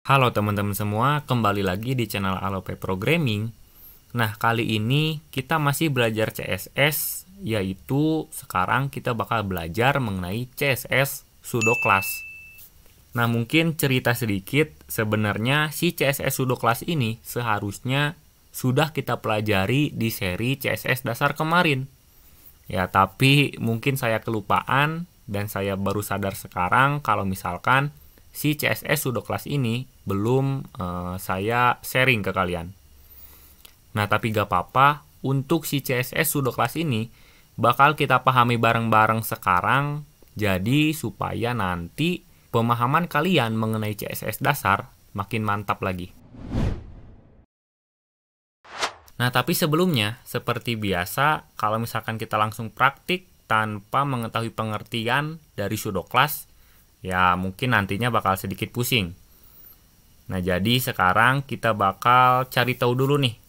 Halo teman-teman semua, kembali lagi di channel Alope Programming. Nah, kali ini kita masih belajar CSS, yaitu sekarang kita bakal belajar mengenai CSS pseudo class. Nah, mungkin cerita sedikit, sebenarnya si CSS pseudo class ini seharusnya sudah kita pelajari di seri CSS dasar kemarin. Ya, tapi mungkin saya kelupaan dan saya baru sadar sekarang kalau misalkan si CSS pseudo class ini belum saya sharing ke kalian. Nah, tapi gak apa-apa, untuk si CSS pseudo class ini bakal kita pahami bareng-bareng sekarang, jadi supaya nanti pemahaman kalian mengenai CSS dasar makin mantap lagi. Nah, tapi sebelumnya, seperti biasa, kalau misalkan kita langsung praktik tanpa mengetahui pengertian dari pseudo class, ya mungkin nantinya bakal sedikit pusing. Nah, jadi sekarang kita bakal cari tahu dulu nih,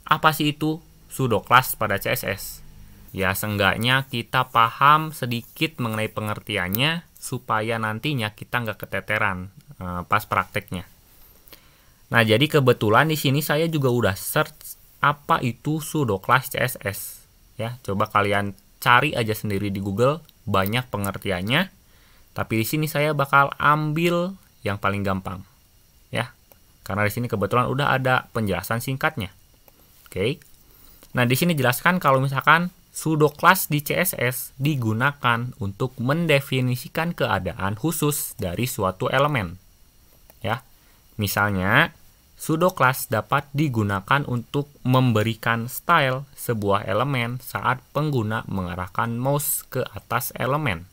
apa sih itu pseudo class pada CSS? Ya, seenggaknya kita paham sedikit mengenai pengertiannya, supaya nantinya kita nggak keteteran pas prakteknya. Nah, jadi kebetulan di sini saya juga udah search apa itu pseudo class CSS. Ya, coba kalian cari aja sendiri di Google, banyak pengertiannya. Tapi di sini saya bakal ambil yang paling gampang. Ya. Karena di sini kebetulan udah ada penjelasan singkatnya. Oke. Nah, di sini jelaskan kalau misalkan pseudo class di CSS digunakan untuk mendefinisikan keadaan khusus dari suatu elemen. Ya. Misalnya, pseudo class dapat digunakan untuk memberikan style sebuah elemen saat pengguna mengarahkan mouse ke atas elemen.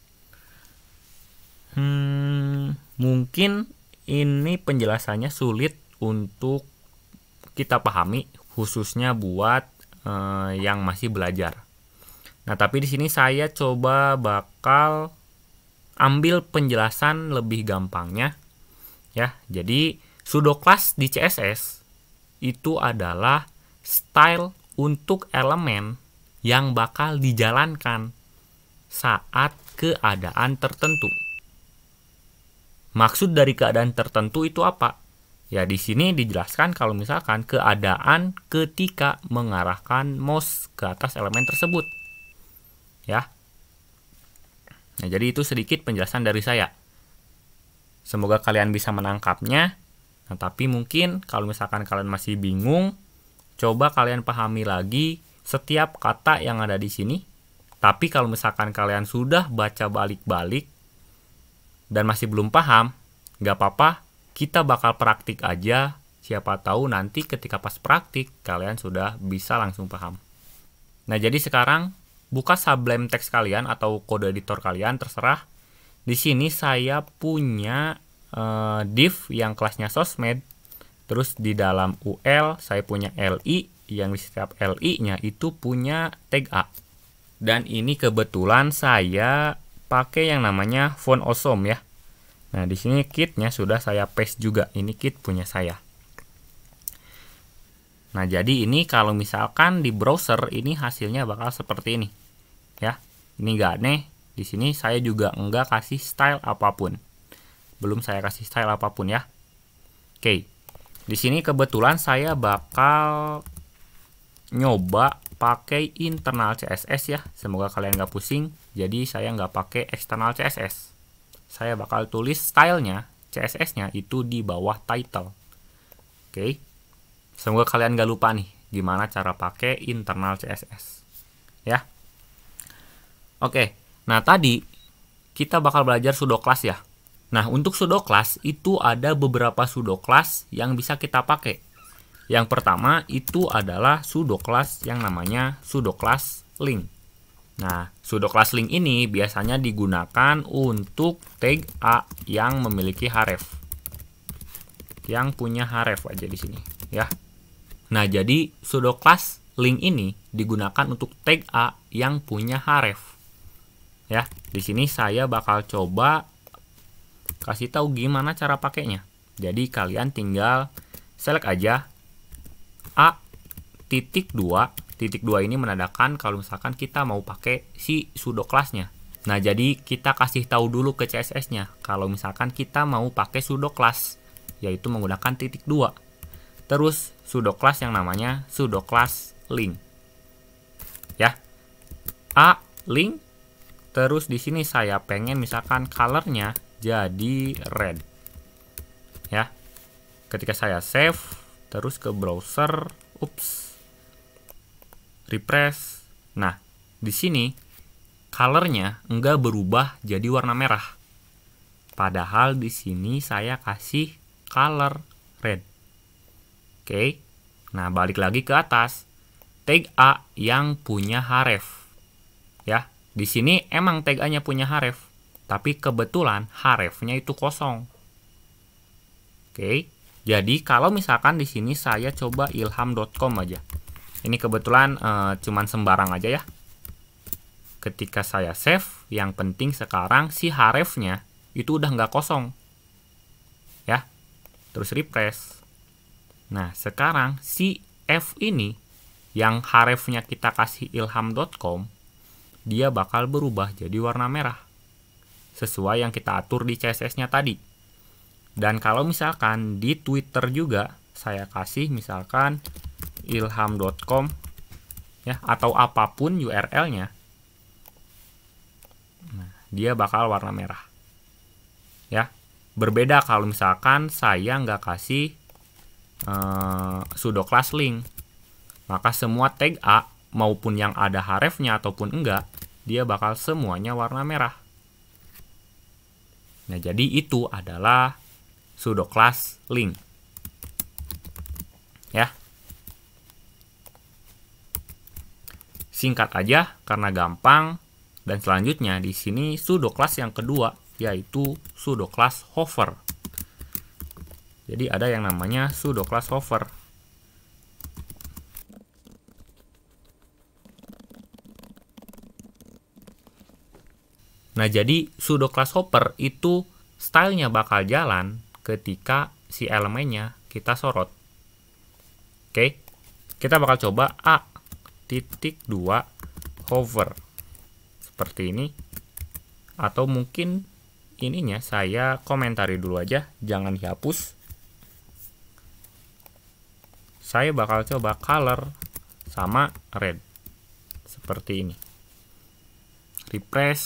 Mungkin ini penjelasannya sulit untuk kita pahami, khususnya buat yang masih belajar. Nah, tapi di sini saya coba bakal ambil penjelasan lebih gampangnya. Ya, jadi pseudo class di CSS itu adalah style untuk elemen yang bakal dijalankan saat keadaan tertentu. Maksud dari keadaan tertentu itu apa? Ya, di sini dijelaskan kalau misalkan keadaan ketika mengarahkan mouse ke atas elemen tersebut. Ya. Nah, jadi itu sedikit penjelasan dari saya. Semoga kalian bisa menangkapnya. Nah, tapi mungkin kalau misalkan kalian masih bingung, coba kalian pahami lagi setiap kata yang ada di sini. Tapi kalau misalkan kalian sudah baca balik-balik dan masih belum paham, nggak apa-apa, kita bakal praktik aja. Siapa tahu nanti ketika pas praktik, kalian sudah bisa langsung paham. Nah, jadi sekarang buka Sublime Text kalian atau kode editor kalian, terserah. Di sini saya punya div yang kelasnya sosmed, terus di dalam UL saya punya LI, yang di setiap LI-nya itu punya tag A. Dan ini kebetulan saya pakai yang namanya Font Awesome ya. Nah, di sini kitnya sudah saya paste juga, ini kit punya saya. Nah, jadi ini kalau misalkan di browser ini hasilnya bakal seperti ini. Ya, ini nggak aneh. Di sini saya juga nggak kasih style apapun. Belum saya kasih style apapun ya. Oke. Di sini kebetulan saya bakal nyoba pakai internal CSS ya. Semoga kalian nggak pusing. Jadi saya nggak pakai eksternal CSS. Saya bakal tulis stylenya, CSS-nya itu di bawah title. Oke. Semoga kalian nggak lupa nih gimana cara pakai internal CSS. Ya. Oke. Nah, tadi kita bakal belajar pseudo class ya. Nah, untuk pseudo class itu ada beberapa pseudo class yang bisa kita pakai. Yang pertama itu adalah pseudo class yang namanya pseudo class link. Nah, pseudo class link ini biasanya digunakan untuk tag A yang memiliki href. Yang punya href aja di sini, ya. Nah, jadi pseudo class link ini digunakan untuk tag A yang punya href. Ya, di sini saya bakal coba kasih tahu gimana cara pakainya. Jadi kalian tinggal select aja A titik 2. Titik 2 ini menandakan kalau misalkan kita mau pakai si pseudo class-nya. Nah, jadi kita kasih tahu dulu ke CSS-nya kalau misalkan kita mau pakai pseudo class. yaitu menggunakan titik 2. Terus sudo class yang namanya sudo class link. Ya. A link. Terus di sini saya pengen misalkan colornya jadi red. Ya. Ketika saya save, terus ke browser, refresh. Nah, di sini colornya enggak berubah jadi warna merah. Padahal di sini saya kasih color red. Oke. Nah, balik lagi ke atas. Tag A yang punya href. Ya, di sini emang tag A-nya punya href, tapi kebetulan href-nya itu kosong. Oke. Jadi kalau misalkan di sini saya coba ilham.com aja. Ini kebetulan cuman sembarang aja ya. Ketika saya save, yang penting sekarang si href-nya itu udah nggak kosong. Ya. Terus refresh. Nah, sekarang si F ini yang href-nya kita kasih ilham.com, dia bakal berubah jadi warna merah. Sesuai yang kita atur di CSS-nya tadi. Dan kalau misalkan di Twitter juga saya kasih misalkan ilham.com ya, atau apapun URL-nya. Nah, dia bakal warna merah. Ya, berbeda kalau misalkan saya nggak kasih sudo class link, maka semua tag A maupun yang ada href-nya ataupun enggak, dia bakal semuanya warna merah. Nah, jadi itu adalah sudo class link. Ya. Singkat aja karena gampang. Dan selanjutnya di sini sudo class yang kedua yaitu sudo class hover. Jadi ada yang namanya sudo class hover. Nah, jadi sudo class hover itu stylenya bakal jalan ketika si elemennya kita sorot. Oke, kita bakal coba A.2 hover. Seperti ini. Atau mungkin ininya saya komentari dulu aja, jangan dihapus. Saya bakal coba color sama red. Seperti ini. Refresh.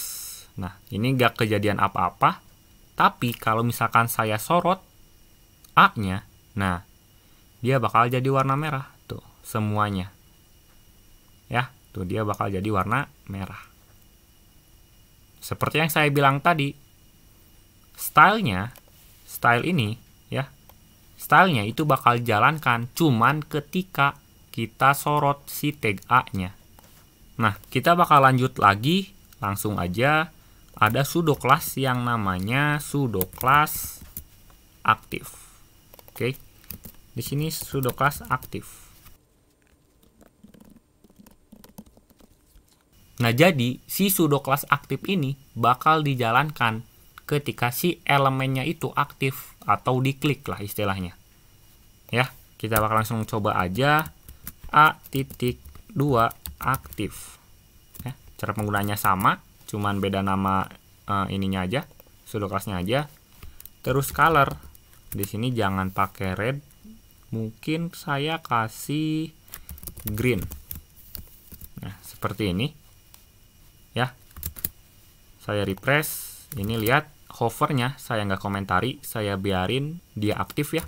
Nah, ini nggak kejadian apa-apa. Tapi kalau misalkan saya sorot A-nya, nah, dia bakal jadi warna merah. Tuh, semuanya. Ya, tuh dia bakal jadi warna merah. Seperti yang saya bilang tadi, style ini, ya, stylenya itu bakal jalankan cuman ketika kita sorot si tag A-nya. Nah, kita bakal lanjut lagi, langsung aja. Ada sudo class yang namanya sudo class aktif. Oke. Di sini sudo class aktif. Nah, jadi si sudo class aktif ini bakal dijalankan ketika si elemennya itu aktif atau diklik lah istilahnya. Ya, kita bakal langsung coba aja A.2 aktif. Ya, cara penggunaannya sama, cuman beda nama ininya aja, sudo class-nya aja. Terus color. Di sini jangan pakai red. Mungkin saya kasih green. Nah, seperti ini. Ya, saya refresh. Ini lihat hovernya saya nggak komentari, saya biarin dia aktif ya.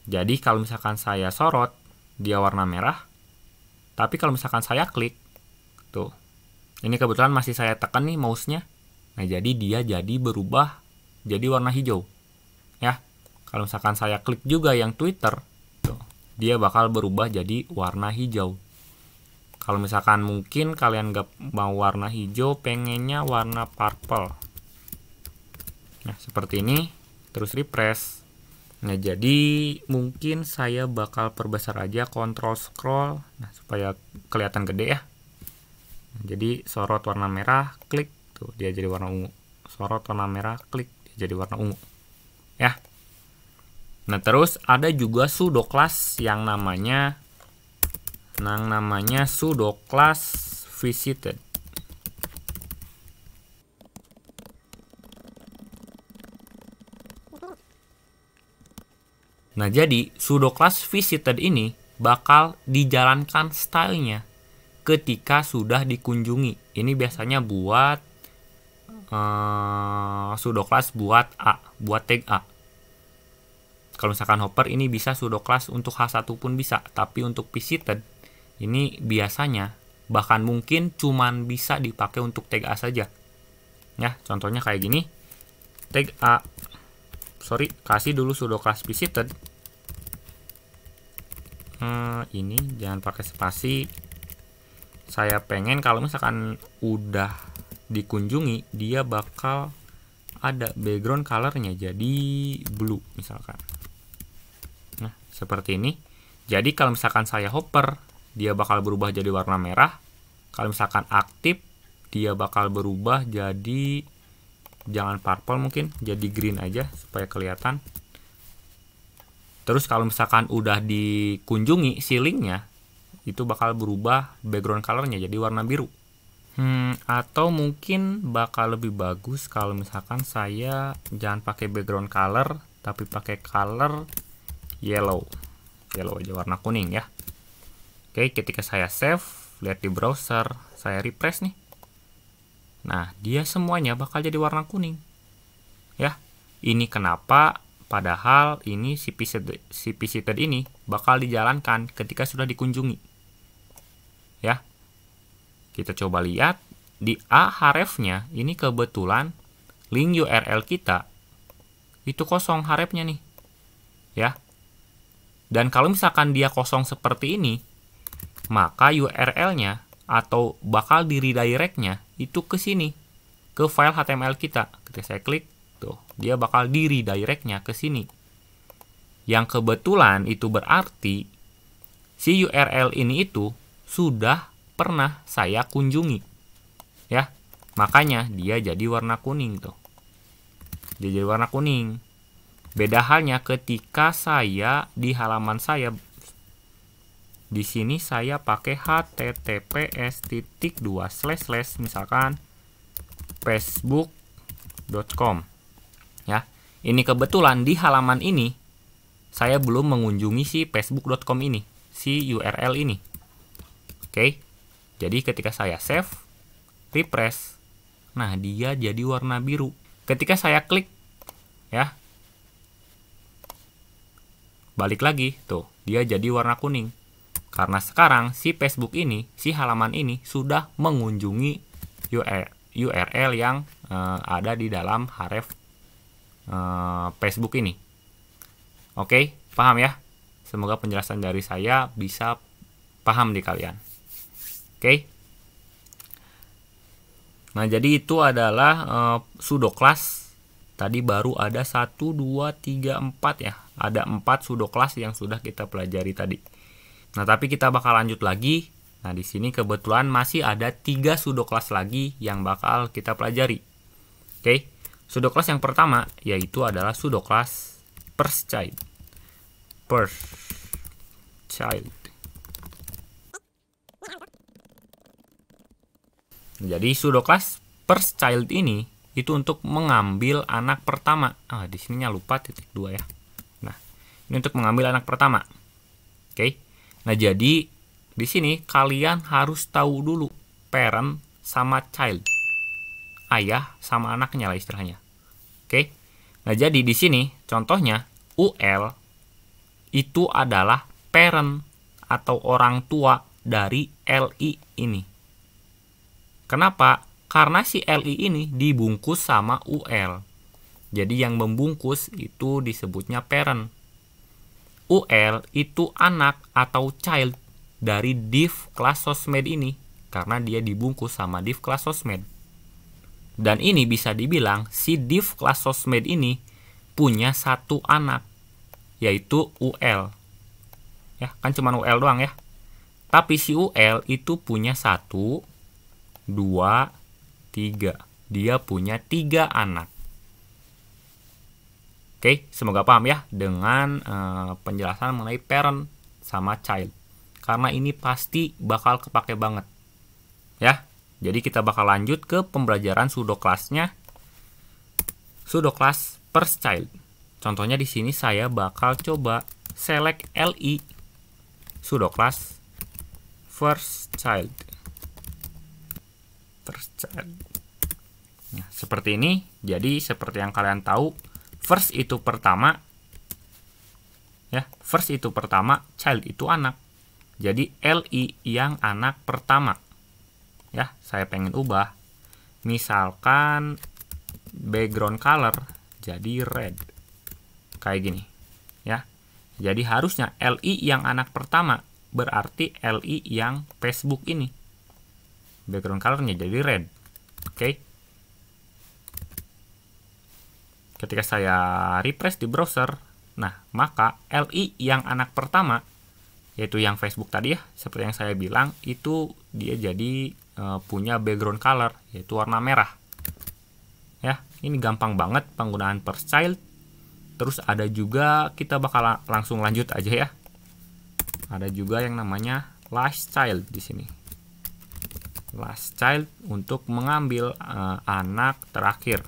Jadi kalau misalkan saya sorot dia warna merah, tapi kalau misalkan saya klik tuh, ini kebetulan masih saya tekan nih mouse-nya. Nah, jadi dia jadi berubah jadi warna hijau ya. Kalau misalkan saya klik juga yang Twitter tuh, dia bakal berubah jadi warna hijau. Kalau misalkan mungkin kalian nggak mau warna hijau, pengennya warna purple. Nah, seperti ini. Terus refresh. Nah, jadi mungkin saya bakal perbesar aja, control scroll. Nah, supaya kelihatan gede ya. Nah, jadi sorot warna merah, klik. Tuh, dia jadi warna ungu. Sorot warna merah, klik. Dia jadi warna ungu. Ya. Nah, terus ada juga sudo class yang namanya sudo class visited. Nah, jadi pseudo class visited ini bakal dijalankan stylenya ketika sudah dikunjungi. Ini biasanya buat pseudo class buat A, buat tag A. Kalau misalkan hopper ini bisa pseudo class untuk H1 pun bisa, tapi untuk visited ini biasanya bahkan mungkin cuman bisa dipakai untuk tag A saja. Ya, contohnya kayak gini. Tag A. Kasih dulu pseudo class visited. Ini jangan pakai spasi. Saya pengen kalau misalkan udah dikunjungi, dia bakal ada background colornya jadi blue misalkan. Nah, seperti ini. Jadi kalau misalkan saya hopper, dia bakal berubah jadi warna merah. Kalau misalkan aktif, dia bakal berubah jadi, jangan purple mungkin, jadi green aja supaya kelihatan. Terus kalau misalkan udah dikunjungi si linknya, itu bakal berubah background colornya jadi warna biru. Atau mungkin bakal lebih bagus kalau misalkan saya jangan pakai background color, tapi pakai color yellow aja, warna kuning ya. Oke, ketika saya save, lihat di browser, saya refresh nih. Nah, dia semuanya bakal jadi warna kuning. Ya, ini kenapa? Padahal ini si visited ini bakal dijalankan ketika sudah dikunjungi. Ya, kita coba lihat di Ahrefs-nya, ini kebetulan link URL kita itu kosong Href-nya nih. Ya. Dan kalau misalkan dia kosong seperti ini, maka URL-nya atau bakal di redirect-nya itu ke sini, ke file HTML kita. Ketika saya klik, tuh, dia bakal di redirect-nya ke sini. Yang kebetulan itu berarti si URL ini itu sudah pernah saya kunjungi. Ya. Makanya dia jadi warna kuning tuh. Dia jadi warna kuning. Beda halnya ketika saya di halaman saya, di sini saya pakai https:// misalkan facebook.com. Ya, ini kebetulan di halaman ini saya belum mengunjungi si facebook.com ini, si URL ini. Oke. Jadi ketika saya save, refresh, nah dia jadi warna biru. Ketika saya klik, ya, balik lagi, tuh, dia jadi warna kuning. Karena sekarang si Facebook ini, si halaman ini sudah mengunjungi URL yang ada di dalam href Facebook ini. Oke, paham ya? Semoga penjelasan dari saya bisa paham di kalian. Oke. Nah, jadi itu adalah pseudo class. Tadi baru ada 1, 2, 3, 4 ya. Ada 4 pseudo class yang sudah kita pelajari tadi. Nah, tapi kita bakal lanjut lagi. Nah, di sini kebetulan masih ada 3 pseudo class lagi yang bakal kita pelajari. Oke. Pseudo class yang pertama yaitu adalah pseudo class first child. Jadi pseudo class first child ini itu untuk mengambil anak pertama. Di sininya lupa titik 2 ya. Nah, ini untuk mengambil anak pertama. Oke. Nah, jadi di sini kalian harus tahu dulu parent sama child. Ayah sama anaknya lah istilahnya. Oke. Nah, jadi di sini contohnya UL itu adalah parent atau orang tua dari LI ini. Kenapa? Karena si LI ini dibungkus sama UL. Jadi yang membungkus itu disebutnya parent. UL itu anak atau child dari div class sosmed ini. Karena dia dibungkus sama div class sosmed. Dan ini bisa dibilang si div class sosmed ini punya satu anak. Yaitu UL. Ya, kan cuma UL doang ya. Tapi si UL itu punya 1, 2, 3. Dia punya 3 anak. Oke, semoga paham ya dengan penjelasan mengenai parent sama child. Karena ini pasti bakal kepake banget. Ya, jadi kita bakal lanjut ke pembelajaran pseudo class-nya. Pseudo class first child. Contohnya di sini saya bakal coba select li sudo class first child. Nah, seperti ini. Jadi seperti yang kalian tahu, first itu pertama, ya, first itu pertama, child itu anak. Jadi li yang anak pertama. Ya, saya pengen ubah. Misalkan background color jadi red. Kayak gini, ya. Jadi harusnya li yang anak pertama berarti li yang Facebook ini. Background colornya jadi red. Oke. Ketika saya refresh di browser, nah, maka li yang anak pertama, yaitu yang Facebook tadi ya, seperti yang saya bilang, itu dia jadi punya background color, yaitu warna merah. Ya, ini gampang banget penggunaan first child. Terus ada juga, kita bakal langsung lanjut aja ya. Ada juga yang namanya last child di sini. Last child untuk mengambil anak terakhir.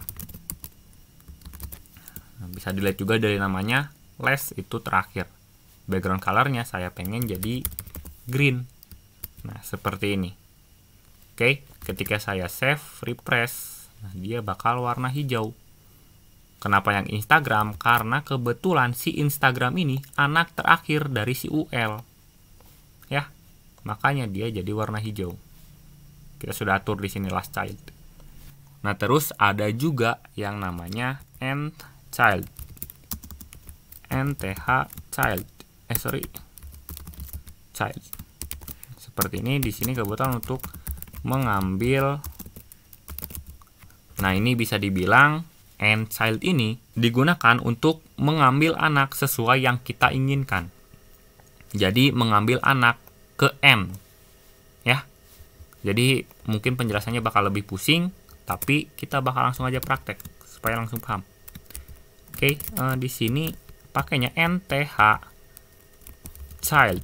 Nah, bisa dilihat juga dari namanya, last itu terakhir. Background colornya saya pengen jadi green. Nah, seperti ini. Oke, ketika saya save, refresh, nah, dia bakal warna hijau. Kenapa yang Instagram? Karena kebetulan si Instagram ini anak terakhir dari si UL. Ya, makanya dia jadi warna hijau. Kita sudah atur di sini last child. Nah, terus ada juga yang namanya end child. NTH child. Child. Seperti ini. Di sini kebetulan untuk mengambil. Nah, ini bisa dibilang end child ini digunakan untuk mengambil anak sesuai yang kita inginkan. Jadi mengambil anak ke n, ya. Jadi mungkin penjelasannya bakal lebih pusing, tapi kita bakal langsung aja praktek supaya langsung paham. Oke, di sini pakainya nth child.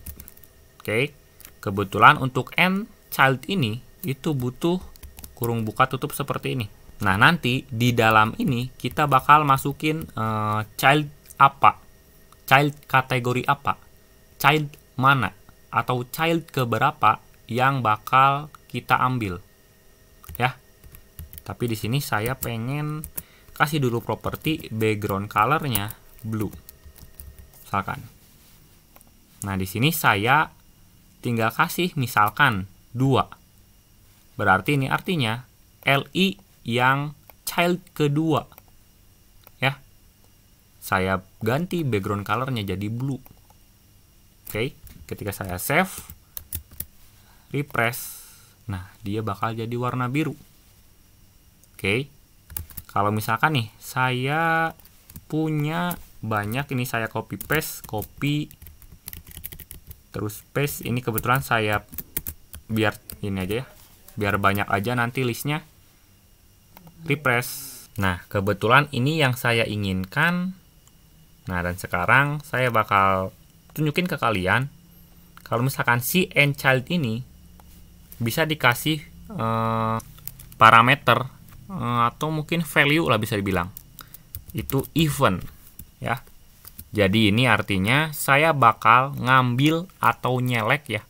Oke, kebetulan untuk end child ini itu butuh kurung buka tutup seperti ini. Nah, nanti di dalam ini kita bakal masukin child apa, child kategori apa, child mana, atau child keberapa yang bakal kita ambil, ya. Tapi di sini saya pengen kasih dulu properti background colornya blue, misalkan. Nah, di sini saya tinggal kasih misalkan 2. Berarti ini artinya li yang child kedua, ya. Saya ganti background colornya jadi blue. Oke, ketika saya save, refresh, nah, dia bakal jadi warna biru. Oke, kalau misalkan nih saya punya banyak, ini saya copy terus paste. Ini kebetulan saya biar ini aja ya, biar banyak aja nanti listnya. Refresh. Nah, kebetulan ini yang saya inginkan. Nah, dan sekarang saya bakal tunjukin ke kalian kalau misalkan si end child ini bisa dikasih parameter atau mungkin value lah, bisa dibilang itu event, ya. Jadi ini artinya saya bakal ngambil atau nyelek, ya.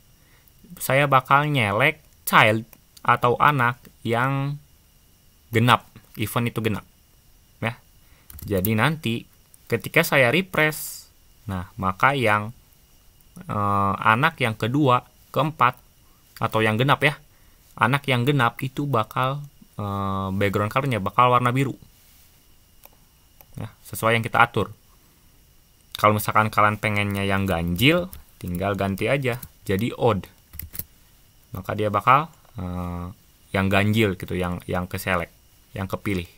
Saya bakal nyelek child atau anak yang genap, event itu genap, ya. Jadi nanti ketika saya refresh, nah, maka yang anak yang kedua, keempat, atau yang genap, ya, anak yang genap itu bakal background colornya bakal warna biru, ya, sesuai yang kita atur. Kalau misalkan kalian pengennya yang ganjil, tinggal ganti aja jadi odd, maka dia bakal yang ganjil gitu, yang keselect, yang kepilih.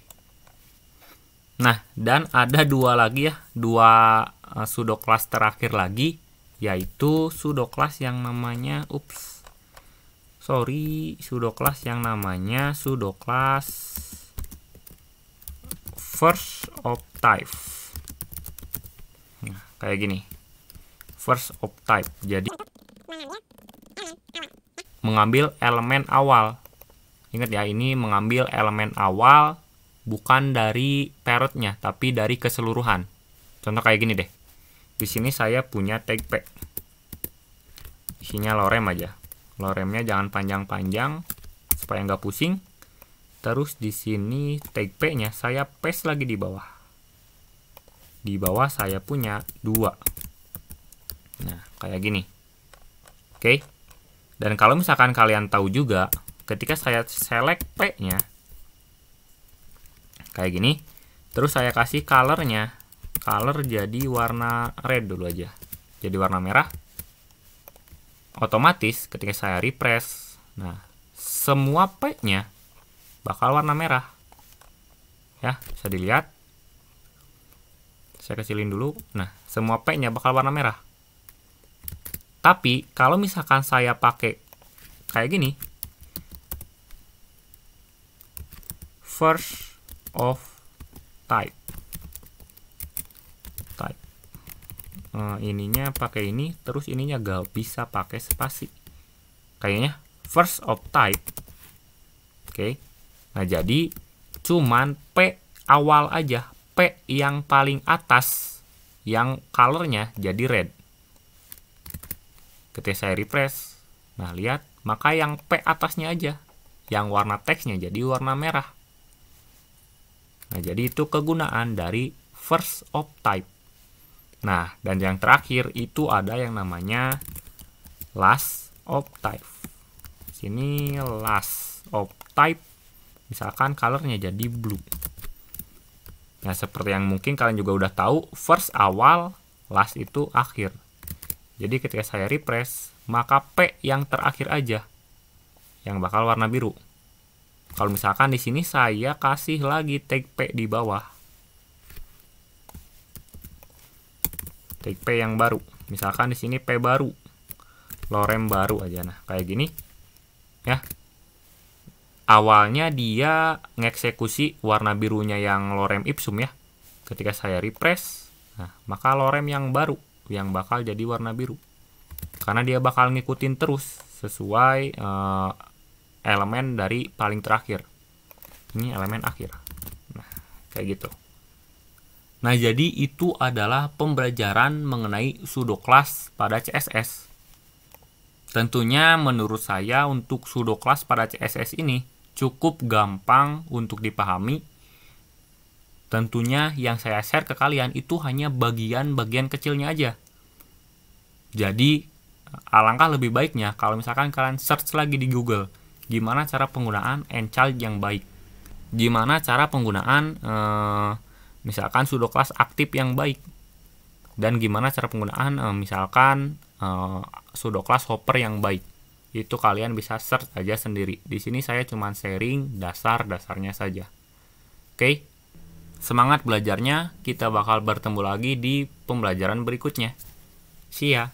Nah, dan ada dua lagi, ya, dua pseudo class terakhir lagi, yaitu pseudo class yang namanya pseudo class yang namanya pseudo class first of type. Nah, kayak gini, first of type. Jadi mengambil elemen awal. Ingat ya, ini mengambil elemen awal bukan dari parentnya, tapi dari keseluruhan. Contoh kayak gini deh. Di sini saya punya tag P. Isinya lorem aja. Loremnya jangan panjang-panjang supaya nggak pusing. Terus di sini tag P-nya saya paste lagi di bawah. Di bawah saya punya 2. Nah, kayak gini. Oke. Dan kalau misalkan kalian tahu juga, ketika saya select P-nya kayak gini, terus saya kasih color-nya. Color jadi warna red dulu aja. Jadi warna merah. Otomatis ketika saya refresh, nah, semua P-nya bakal warna merah. Ya, bisa dilihat. Saya kecilin dulu. Nah, semua P-nya bakal warna merah. Tapi kalau misalkan saya pakai kayak gini, first of type, ininya pakai ini, terus ininya gak bisa pakai spasi. Kayaknya first of type. Oke. Nah, jadi cuman P awal aja, P yang paling atas yang colornya jadi red. Ketika saya refresh, nah lihat, maka yang P atasnya aja, yang warna teksnya jadi warna merah. Nah, jadi itu kegunaan dari first of type. Nah, dan yang terakhir itu ada yang namanya last of type. Sini last of type, misalkan colornya jadi blue. Nah, seperti yang mungkin kalian juga udah tahu, first awal, last itu akhir. Jadi ketika saya refresh, maka P yang terakhir aja yang bakal warna biru. Kalau misalkan di sini saya kasih lagi tag P di bawah. Tag P yang baru. Misalkan di sini P baru. Lorem baru aja. Nah, kayak gini. Ya. Awalnya dia ngeksekusi warna birunya yang lorem ipsum ya. Ketika saya refresh, nah, maka lorem yang baru yang bakal jadi warna biru. Karena dia bakal ngikutin terus sesuai elemen dari paling terakhir. Ini elemen akhir. Nah, kayak gitu. Nah, jadi itu adalah pembelajaran mengenai pseudo class pada CSS. Tentunya menurut saya untuk pseudo class pada CSS ini cukup gampang untuk dipahami. Tentunya yang saya share ke kalian itu hanya bagian-bagian kecilnya aja. Jadi alangkah lebih baiknya kalau misalkan kalian search lagi di Google, gimana cara penggunaan enchild yang baik, gimana cara penggunaan misalkan pseudo class aktif yang baik, dan gimana cara penggunaan misalkan pseudo class hopper yang baik. Itu kalian bisa search aja sendiri. Di sini saya cuma sharing dasar-dasarnya saja. Oke. Semangat belajarnya, kita bakal bertemu lagi di pembelajaran berikutnya. See ya.